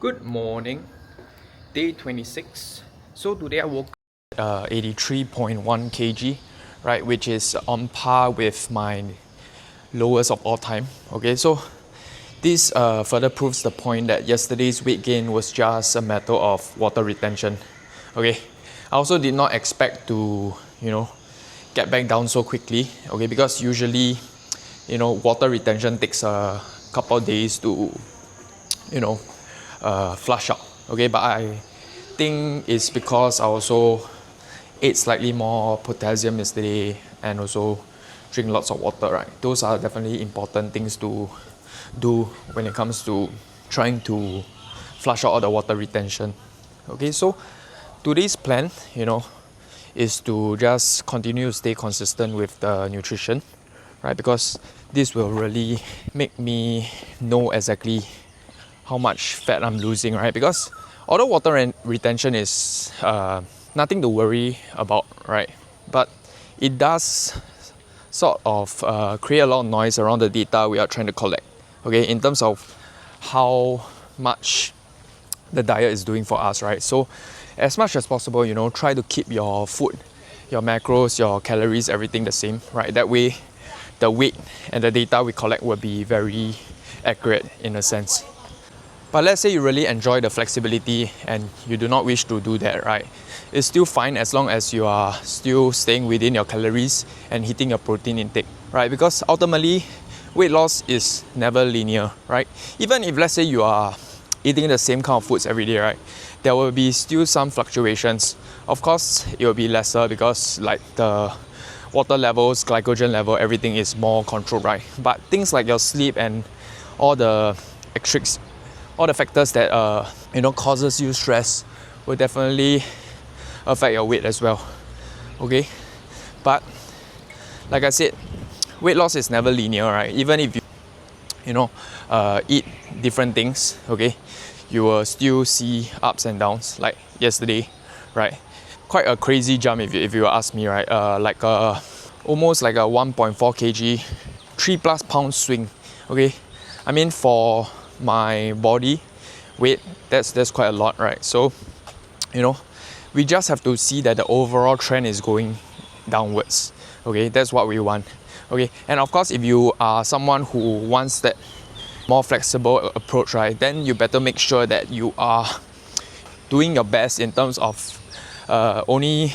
Good morning, day 26. So today I woke up 83.1 kg, right, which is on par with my lowest of all time. Okay, so this further proves the point that yesterday's weight gain was just a matter of water retention. Okay, I also did not expect to, get back down so quickly. Okay, because usually, water retention takes a couple of days to, flush out. Okay, but I think it's because I also ate slightly more potassium yesterday and also drink lots of water, right? Those are definitely important things to do when it comes to trying to flush out all the water retention. Okay, so today's plan, is to just continue to stay consistent with the nutrition, right? Because this will really make me know exactly how much fat I'm losing, right? Because although water retention is nothing to worry about, right? But it does sort of create a lot of noise around the data we are trying to collect, okay, in terms of how much the diet is doing for us, right? So as much as possible, try to keep your food, your macros, your calories, everything the same, right? That way the weight and the data we collect will be very accurate in a sense. But let's say you really enjoy the flexibility and you do not wish to do that, right? It's still fine as long as you are still staying within your calories and hitting your protein intake, right? Because ultimately, weight loss is never linear, right? Even if let's say you are eating the same kind of foods every day, right? There will be still some fluctuations. Of course, it will be lesser because like the water levels, glycogen level, everything is more controlled, right? But things like your sleep and all the factors that causes you stress will definitely affect your weight as well. Okay, but like I said, weight loss is never linear, right? Even if you eat different things, okay, you will still see ups and downs. Like yesterday, right? Quite a crazy jump if you ask me, right? Almost like a 1.4 kg, 3+ pound swing. Okay, I mean for my body weight, that's quite a lot, right? So we just have to see that the overall trend is going downwards. Okay, that's what we want. Okay, and of course if you are someone who wants that more flexible approach, right, then you better make sure that you are doing your best in terms of only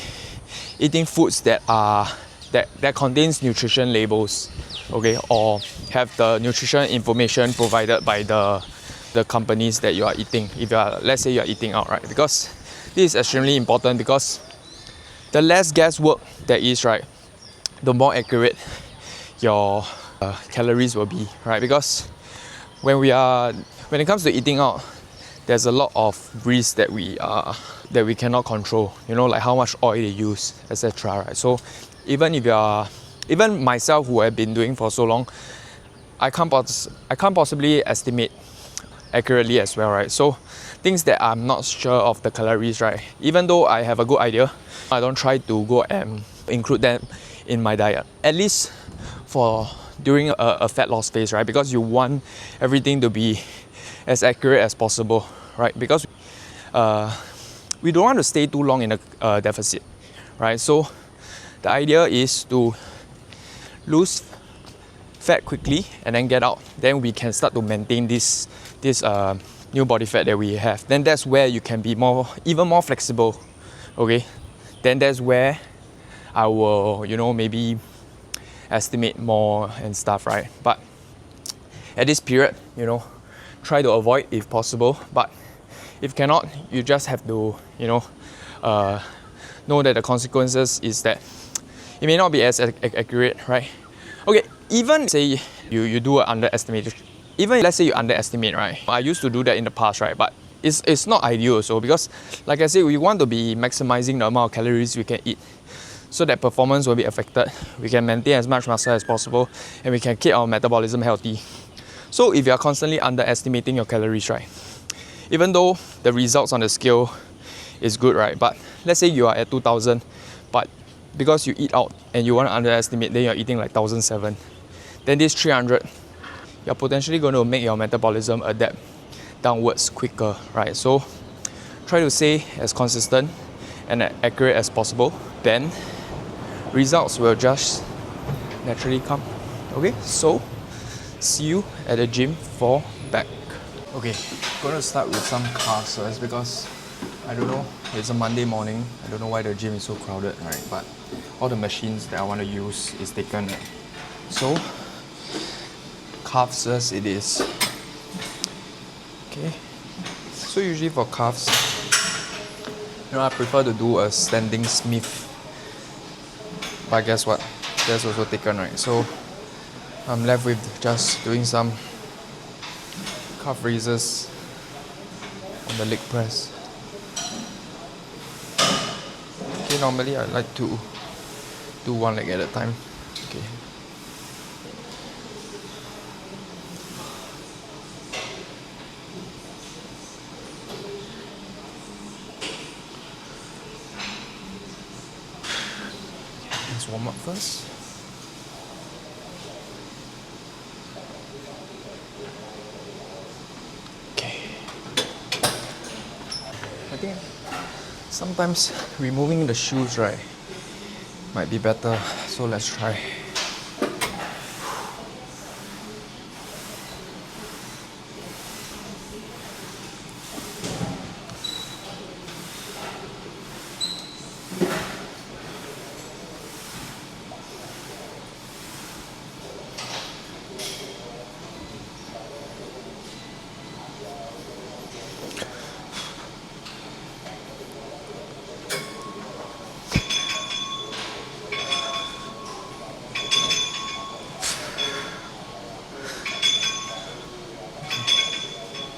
eating foods that contains nutrition labels, okay, or have the nutrition information provided by the companies that you are eating. If you are, let's say you are eating out, right? Because this is extremely important, because the less guesswork there is, right, the more accurate your calories will be, right? Because when it comes to eating out, there's a lot of risks that we cannot control. Like how much oil they use, etc. Right? So even myself, who have been doing for so long, I can't possibly estimate accurately as well, right? So things that I'm not sure of the calories, right, even though I have a good idea, I don't try to go and include them in my diet, at least for during a fat loss phase, right? Because you want everything to be as accurate as possible, right? Because we don't want to stay too long in a deficit, right? So the idea is to lose fat quickly and then get out. Then we can start to maintain this new body fat that we have. Then that's where you can be even more flexible. Okay, then that's where I will maybe estimate more and stuff, right? But at this period, try to avoid if possible. But if cannot, you just have to know that the consequences is that it may not be as accurate, right? Okay, even say you do an underestimate, even let's say you underestimate, right? I used to do that in the past, right? But it's not ideal also, because like I said, we want to be maximizing the amount of calories we can eat, so that performance will be affected. We can maintain as much muscle as possible, and we can keep our metabolism healthy. So if you are constantly underestimating your calories, right, even though the results on the scale is good, right, but let's say you are at 2000, but because you eat out and you want to underestimate, then you're eating like 1007, then this 300, you're potentially going to make your metabolism adapt downwards quicker, right? So try to stay as consistent and accurate as possible. Then results will just naturally come. Okay, so see you at the gym for back. Okay, gonna start with some calves first because I don't know, it's a Monday morning. I don't know why the gym is so crowded, right? But all the machines that I want to use is taken. Right? So calves first it is. Okay, so usually for calves, I prefer to do a standing Smith. But guess what? That's also taken, right? So I'm left with just doing some calf raises on the leg press. Okay, normally I like to do one leg at a time. Okay. Let's warm up first. Okay. I think sometimes removing the shoes, right, might be better. So let's try.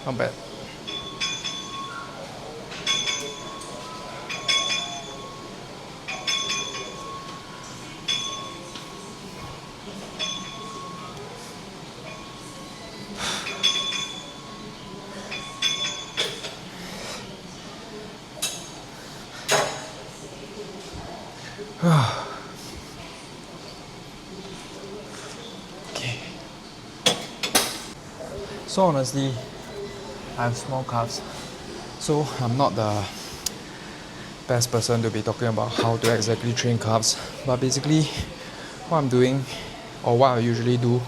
Not bad. Okay. So honestly, I have small calves, so I'm not the best person to be talking about how to exactly train calves. But basically, what I'm doing, or what I usually do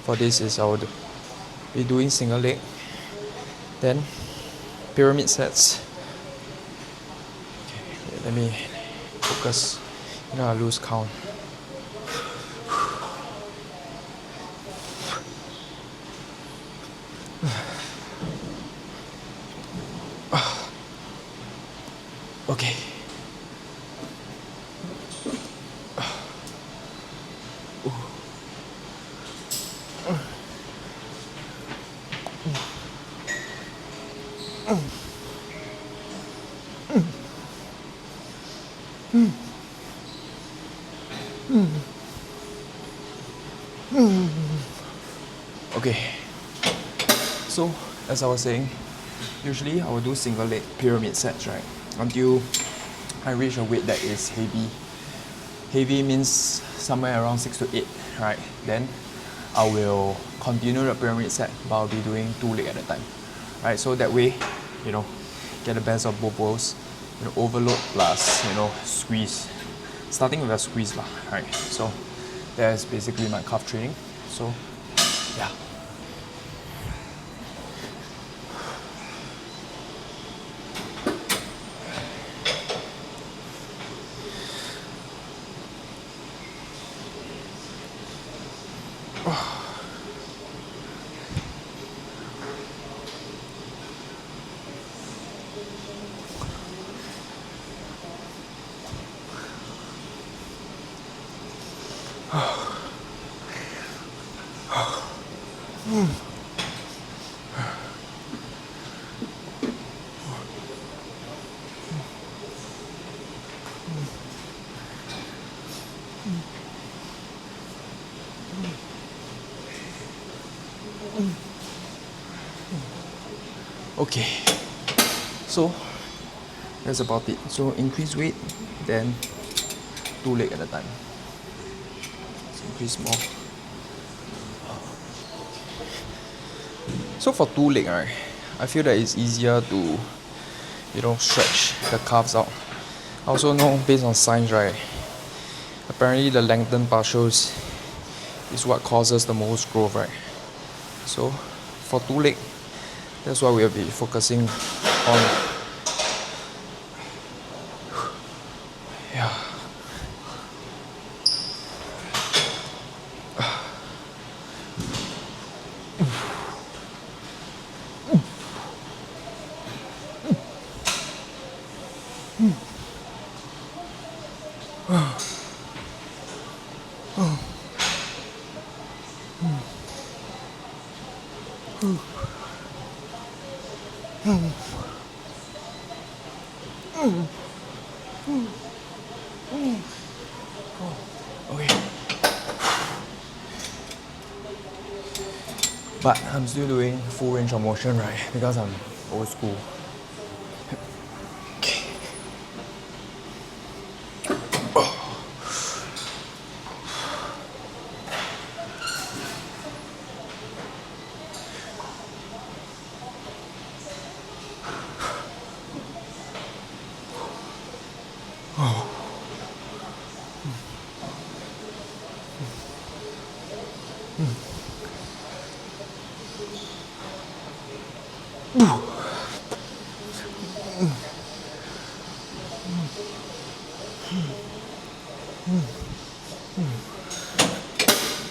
for this is I would be doing single leg, then pyramid sets. Okay, let me focus. I lose count. Okay. Okay. So, as I was saying, usually I will do single leg pyramid sets, right? Until I reach a weight that is heavy. Heavy means somewhere around 6 to 8, right? Then I will continue the pyramid set, but I'll be doing 2 legs at a time, right? So that way, get the best of both worlds. Overload plus, squeeze. Starting with a squeeze, right? So that's basically my calf training. So, yeah. Okay, so that's about it. So increase weight, then 2 legs at a time. Let's increase more. So for 2 legs, right, I feel that it's easier to, stretch the calves out. I also know based on science, right, apparently the lengthened partials is what causes the most growth, right? So for two leg, that's why we'll be focusing on. Yeah. Okay. But I'm still doing full range of motion, right? Because I'm old school. Okay.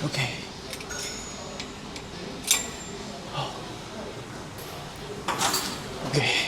Okay. Okay.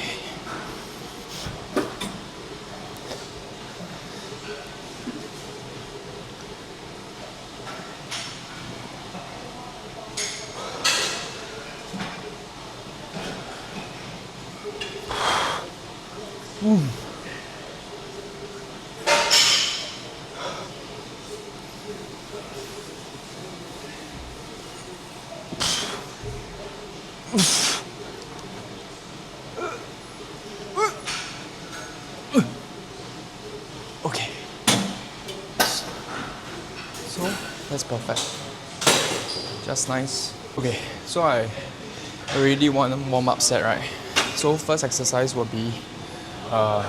Okay. So that's perfect. Just nice. Okay, so I already want a warm-up set, right? So first exercise will be a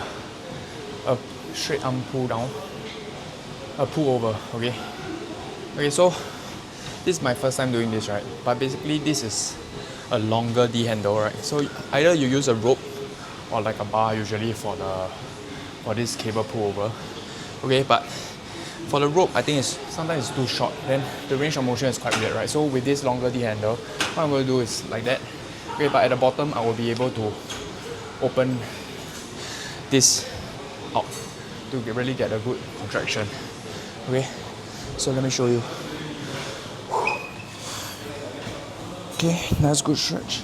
straight arm pull down, a pull over. Okay. Okay, so this is my first time doing this, right? But basically this is a longer D handle, right? So either you use a rope or like a bar usually for this cable pull over. Okay, but for the rope, I think sometimes it's too short. Then the range of motion is quite weird, right? So with this longer D handle, what I'm going to do is like that. Okay, but at the bottom, I will be able to open this out to really get a good contraction. Okay, so let me show you. Okay, nice good stretch.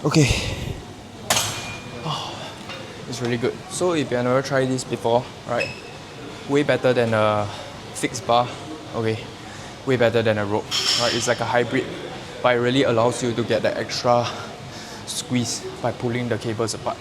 Okay. It's really good. So if you have never tried this before, right, way better than a fixed bar. Okay, way better than a rope. Right, it's like a hybrid, but it really allows you to get the extra squeeze by pulling the cables apart.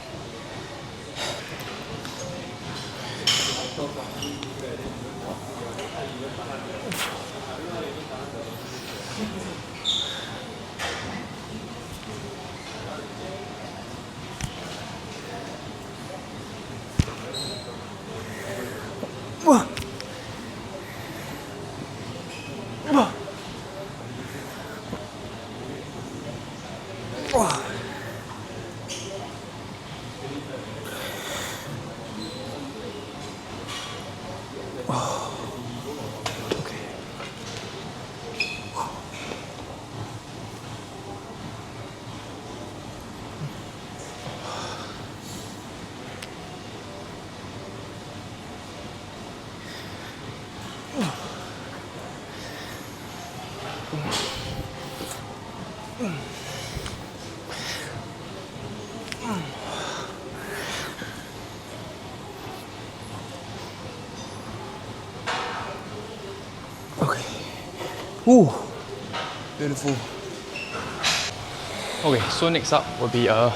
Okay. Ooh, beautiful. Okay, so next up will be a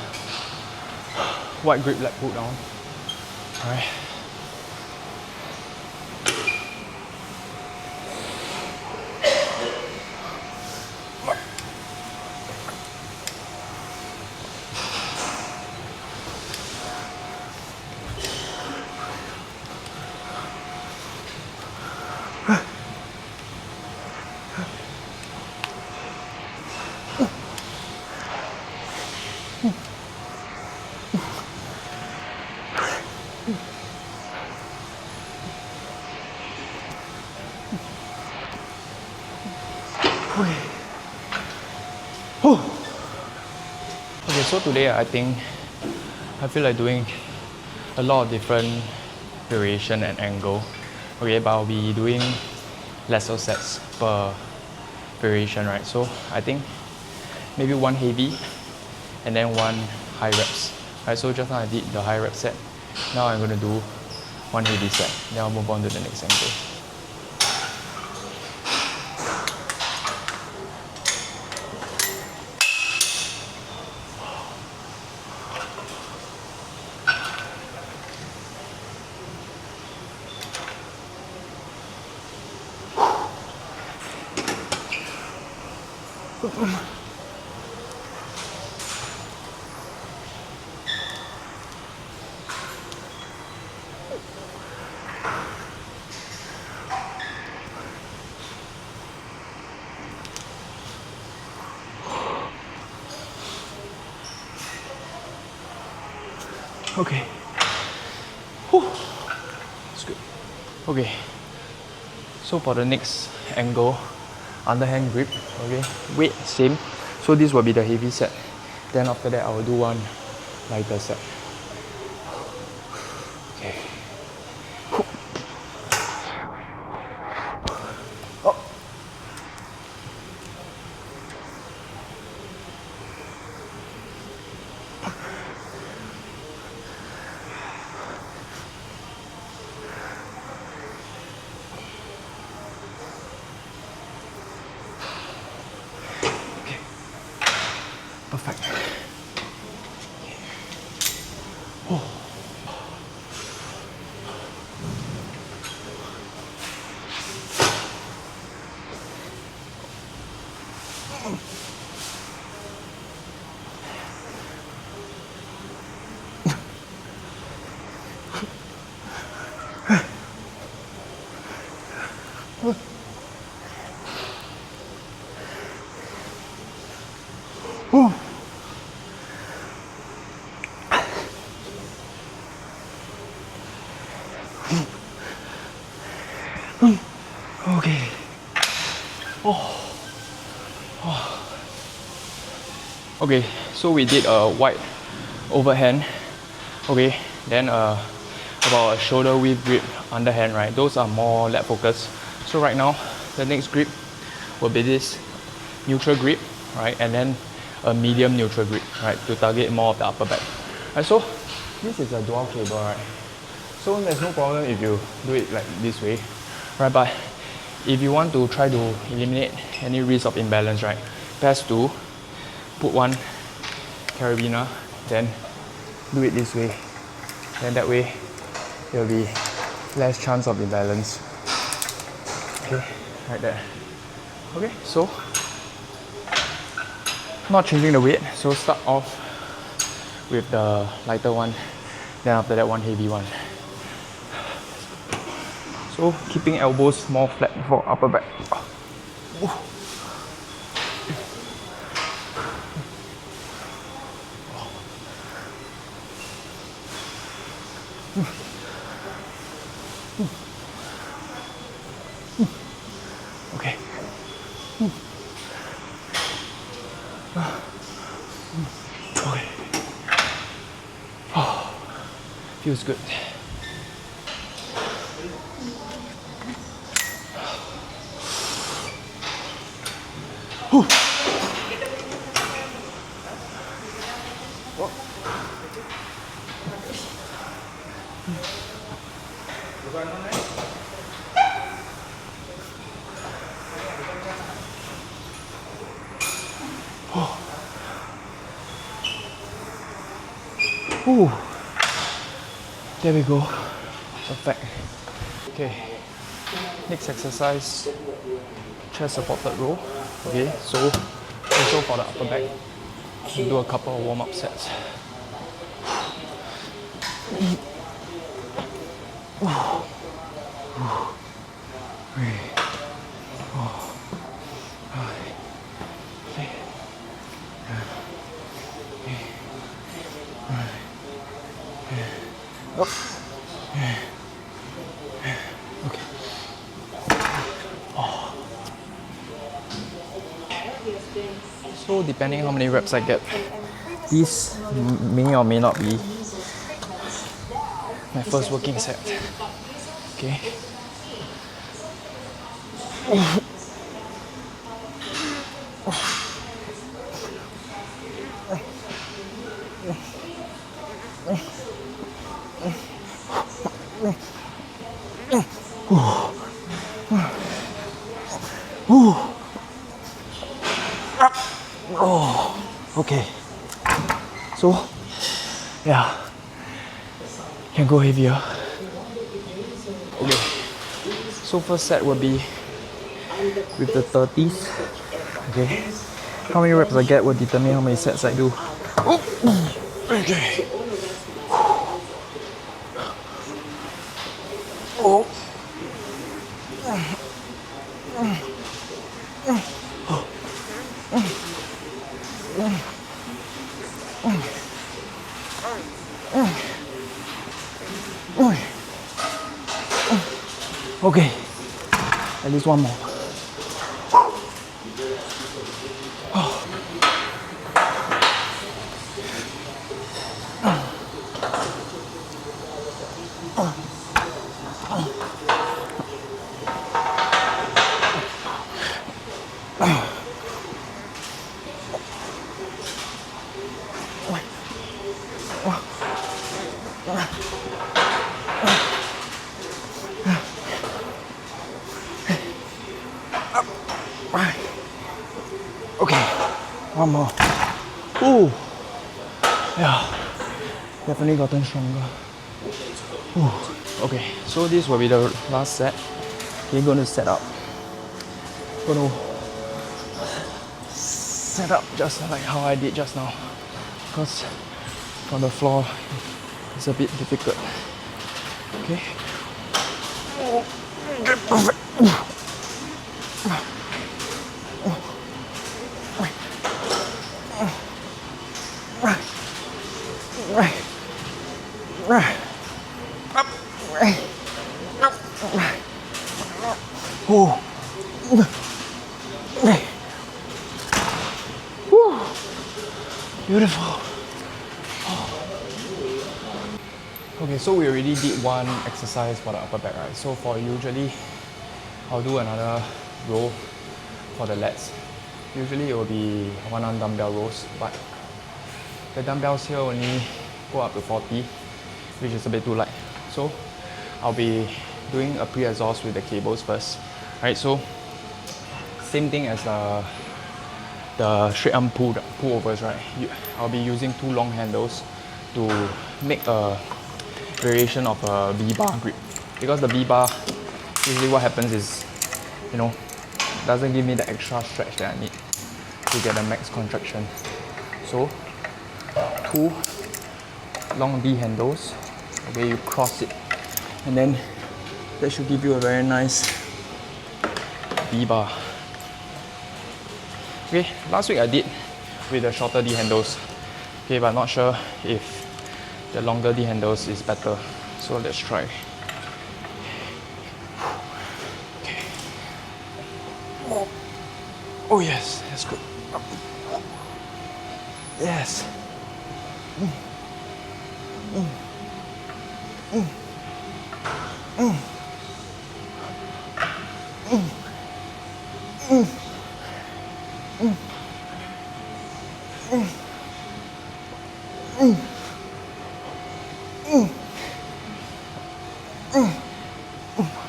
wide grip leg pull down. Alright. Okay, so today I feel like doing a lot of different variation and angle. Okay, but I'll be doing lesser sets per variation, right? So I think maybe one heavy and then one high reps. Right, so just now I did the high rep set. Now I'm gonna do one heavy set. Then I'll move on to the next angle. Okay. Whew. It's good. Okay. So for the next angle, underhand grip, okay, weight same. So this will be the heavy set. Then after that I will do one lighter set. Okay. Oh. Okay. Perfect. Oh. Okay. Oh. Okay, so we did a wide overhand. Okay, then about a shoulder width grip underhand, right? Those are more lat focused. So right now, the next grip will be this neutral grip, right? And then a medium neutral grip, right? To target more of the upper back. Right, so this is a dual cable, right? So there's no problem if you do it like this way, right? But if you want to try to eliminate any risk of imbalance, right? Best to put one carabiner, then do it this way. Then that way there will be less chance of imbalance. Okay, like that. Okay, so not changing the weight, so start off with the lighter one, then after that one heavy one. So keeping elbows more flat for upper back. Okay. Okay. Oh, feels good. Ooh. There we go. Perfect. Okay. Next exercise, chest supported row. Okay, so also for the upper back, we'll do a couple of warm-up sets. So depending how many reps I get, this may or may not be my first working set. Okay. Oh, okay. So, yeah, can go heavier. Okay. So first set will be with the 30s. Okay. How many reps I get will determine how many sets I do. Okay. Oh. Okay, at least one more. Okay, one more. Ooh, yeah, definitely gotten stronger. Ooh. Okay, so this will be the last set. We're going to set up. Going to set up just like how I did just now, because from the floor it's a bit difficult. Okay. Okay, perfect. Oh. Beautiful. Okay, so we already did one exercise for the upper back, right? So for usually, I'll do another row for the lats. Usually it will be one arm dumbbell rows, but the dumbbells here only go up to 40, which is a bit too light. So I'll be doing a pre-exhaust with the cables first. Right, so same thing as the straight arm pullovers, right? I'll be using two long handles to make a variation of a V-bar grip. Because the V-bar, usually what happens is, doesn't give me the extra stretch that I need to get the max contraction. So, two long V handles, okay, you cross it, and then that should give you a very nice V-bar. Okay, last week I did with the shorter D handles, okay, but I'm not sure if the longer D handles is better. So let's try. Okay. Oh yes, that's good. Yes.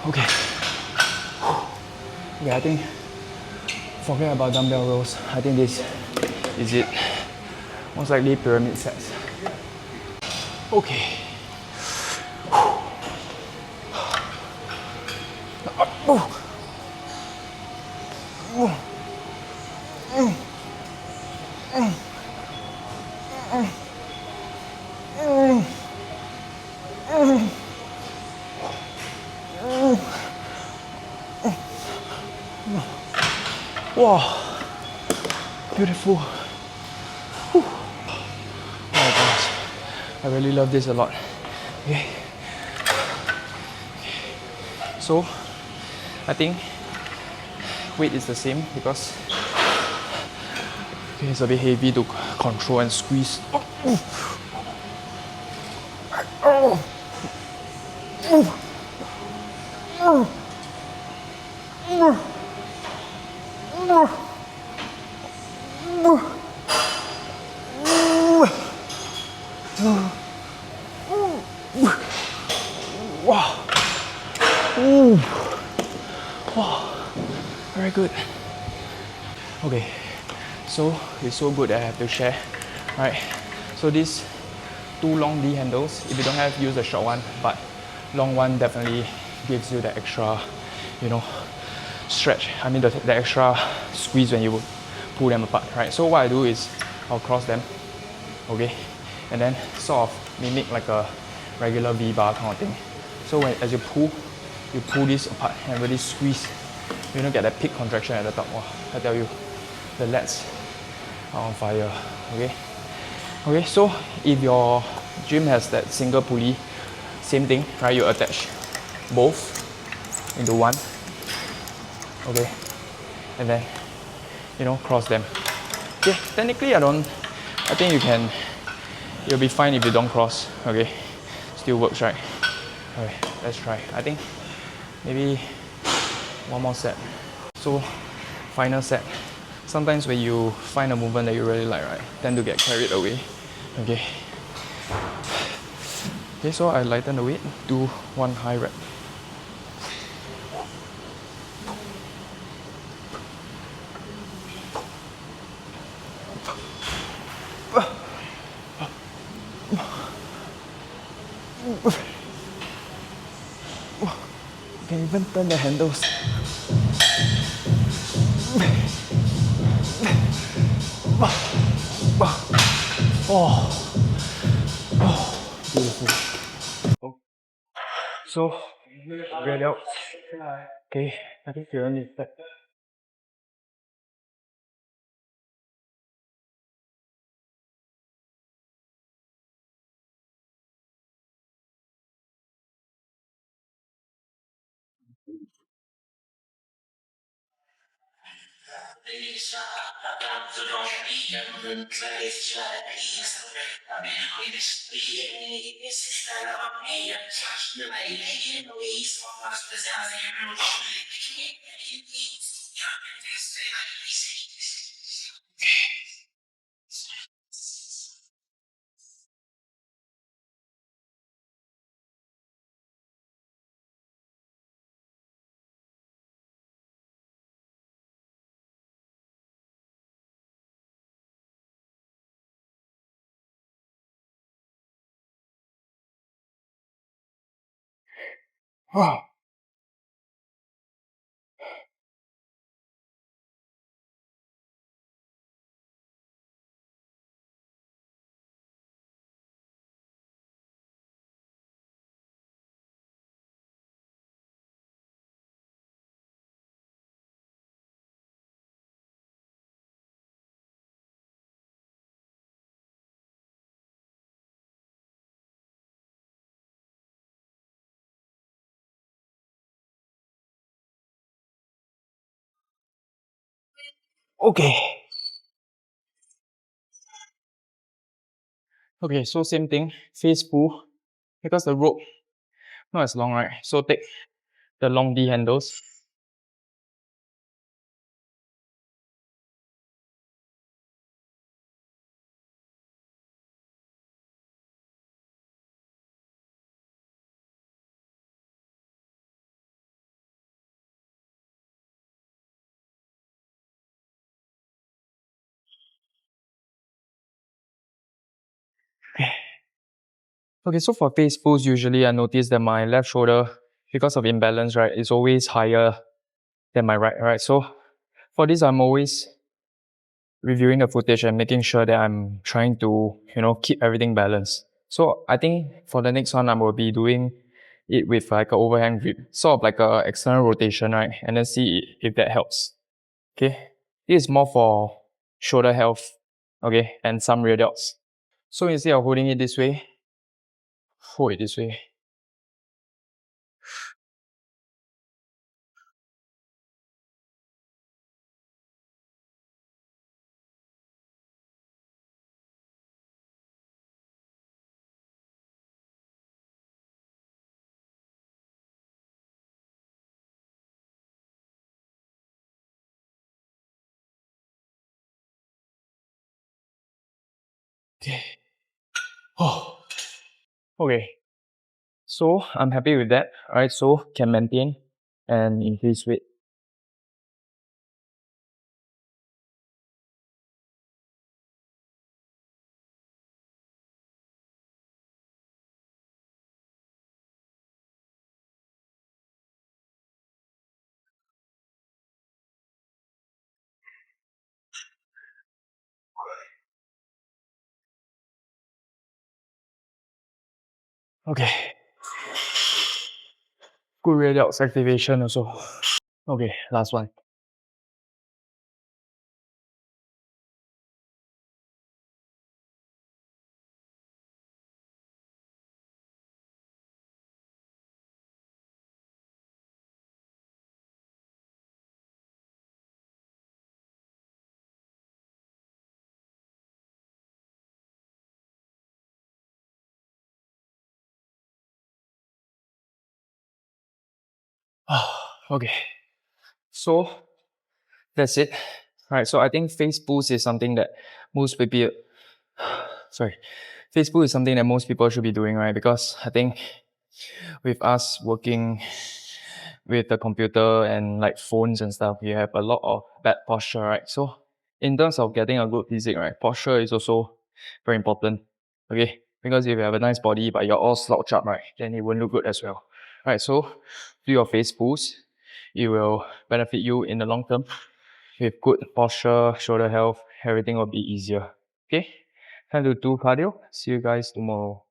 Okay. Okay, I think forget about dumbbell rows. I think this is it. Most likely pyramid sets. Okay. Wow, beautiful. Whew. Oh my gosh, I really love this a lot. Okay. So, I think weight is the same because it's a bit heavy to control and squeeze. Wow. Ooh. Wow. Very good. Okay. So it's so good that I have to share. Right. So these two long D handles, if you don't have, use the short one, but long one definitely gives you the extra, you know, stretch. I mean the extra squeeze when you pull them apart, right? So what I do is I'll cross them, okay, and then sort of mimic like a regular V bar kind of thing. So as you pull this apart and really squeeze, you don't get that peak contraction at the top. Wow, I tell you, the lats are on fire. Okay. Okay, so if your gym has that single pulley, same thing, right? You attach both into one. Okay, and then cross them. Okay, technically I think you'll be fine if you don't cross. Okay, still works, right? Okay, let's try. I think maybe one more set. So final set. Sometimes when you find a movement that you really like, right, tend to get carried away. Okay. Okay, so I lighten the weight, do one high rep. You can even turn the handles. Oh, beautiful. Oh. So, really out. Okay, I think you only step. Oh. Okay. Okay, so same thing, face pull, because the rope not as long, right? So take the long D handles. Okay, so for face pulls, usually I notice that my left shoulder, because of imbalance, right, is always higher than my right. So for this, I'm always reviewing the footage and making sure that I'm trying to, keep everything balanced. So I think for the next one, I will be doing it with like a overhand grip, sort of like a external rotation, right? And then see if that helps. Okay. This is more for shoulder health, okay, and some rear delts. So instead of holding it this way, hold it this way. Okay. Oh. Okay. So I'm happy with that. Alright, so can maintain and increase weight. Okay. Good rear delts activation also. Okay, last one. Okay. So that's it. Alright, so I think face boost is something that most people sorry. Face boost is something that most people should be doing, right? Because I think with us working with the computer and like phones and stuff, you have a lot of bad posture, right? So in terms of getting a good physique, right, posture is also very important. Okay? Because if you have a nice body but you're all slouched up, right, then it won't look good as well. Right, so do your face boost. It will benefit you in the long term. With good posture, shoulder health, everything will be easier. Okay? Time to do cardio. See you guys tomorrow.